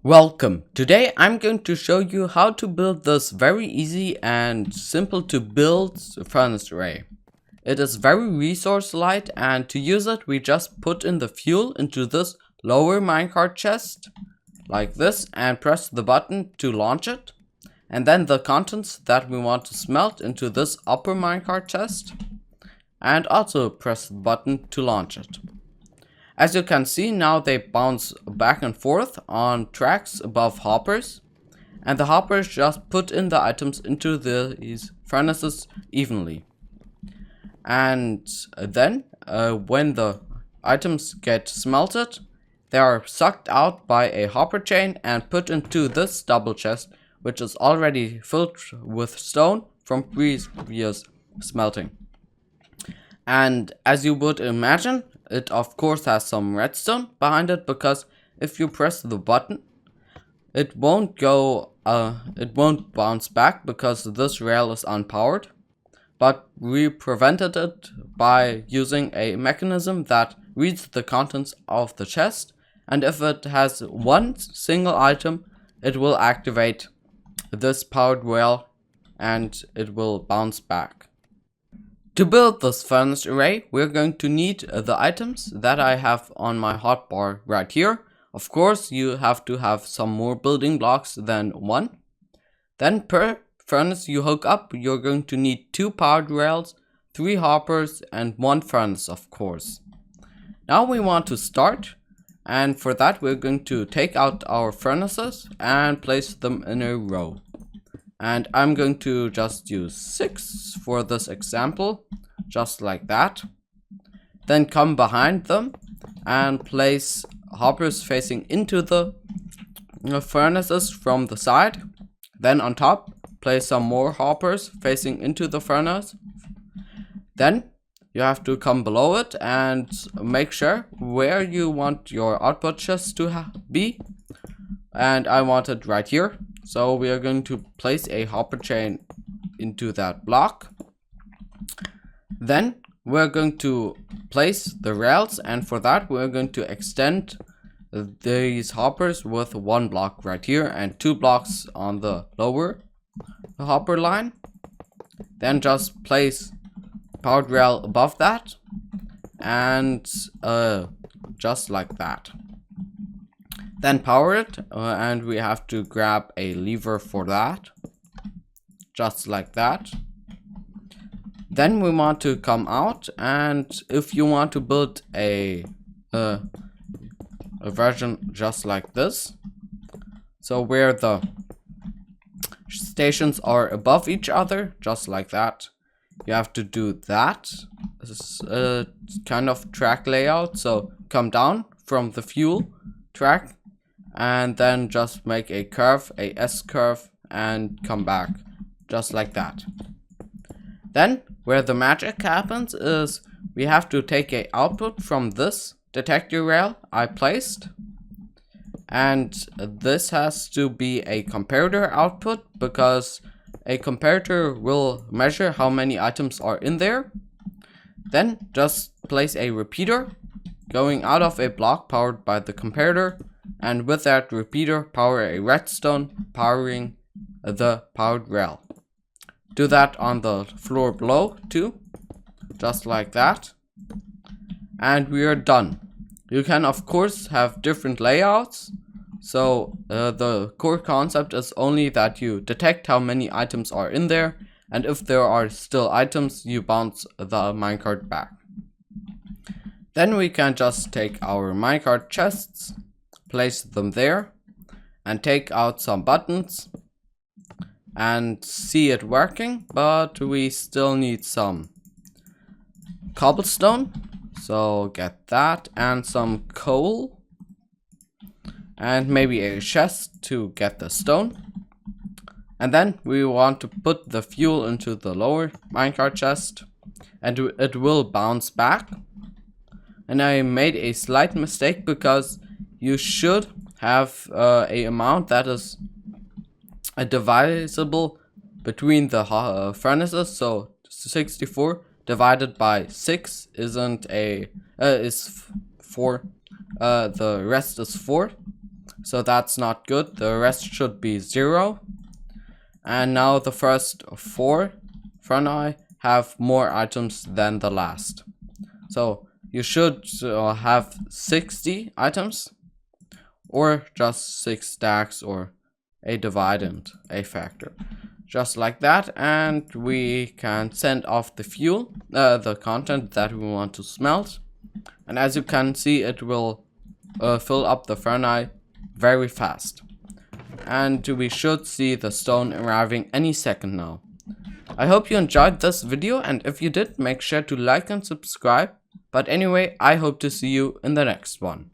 Welcome! Today I'm going to show you how to build this very easy and simple to build furnace array. It is very resource light, and to use it we just put in the fuel into this lower minecart chest like this and press the button to launch it, and then the contents that we want to smelt into this upper minecart chest and also press the button to launch it. As you can see, now they bounce back and forth on tracks above hoppers, and the hoppers just put in the items into these furnaces evenly. And then when the items get smelted, they are sucked out by a hopper chain and put into this double chest, which is already filled with stone from previous smelting. And as you would imagine, it of course has some redstone behind it, because if you press the button, it won't bounce back because this rail is unpowered. But we prevented it by using a mechanism that reads the contents of the chest, and if it has one single item, it will activate this powered rail and it will bounce back. To build this furnace array, we're going to need the items that I have on my hotbar right here. Of course, you have to have some more building blocks than one. Then per furnace you hook up, you're going to need 2 powered rails, 3 hoppers, and 1 furnace, of course. Now we want to start, and for that we're going to take out our furnaces and place them in a row. And I'm going to just use 6 for this example, just like that. Then come behind them and place hoppers facing into the furnaces from the side. Then on top, place some more hoppers facing into the furnace. Then you have to come below it and make sure where you want your output chest to be. And I want it right here. So we are going to place a hopper chain into that block. Then we're going to place the rails, and for that we're going to extend these hoppers with 1 block right here and 2 blocks on the lower hopper line. Then just place powered rail above that, and just like that. Then power it, and we have to grab a lever for that, just like that. Then we want to come out, and if you want to build a version just like this, so where the stations are above each other, just like that, you have to do that. This is a kind of track layout, so come down from the fuel track and then just make a curve, a S curve, and come back, just like that. Then where the magic happens is we have to take a output from this detector rail I placed, and this has to be a comparator output, because a comparator will measure how many items are in there. Then just place a repeater going out of a block powered by the comparator, and with that repeater power a redstone powering the powered rail. Do that on the floor below too, just like that, and we are done. You can of course have different layouts, so the core concept is only that you detect how many items are in there, and if there are still items, you bounce the minecart back. Then we can just take our minecart chests, place them there, and take out some buttons and see it working, but we still need some cobblestone, so get that, and some coal, and maybe a chest to get the stone. And then we want to put the fuel into the lower minecart chest, and it will bounce back. And I made a slight mistake, because you should have a amount that is divisible between the furnaces. So 64 divided by 6 is 4. The rest is 4. so that's not good. The rest should be 0. And now the first 4 Ferni have more items than the last. So you should have 60 items, or just 6 stacks, or a divide and a factor. Just like that, and we can send off the fuel, the content that we want to smelt. And as you can see, it will fill up the Ferni very fast. And we should see the stone arriving any second now. I hope you enjoyed this video, and if you did, make sure to like and subscribe. But anyway, I hope to see you in the next one.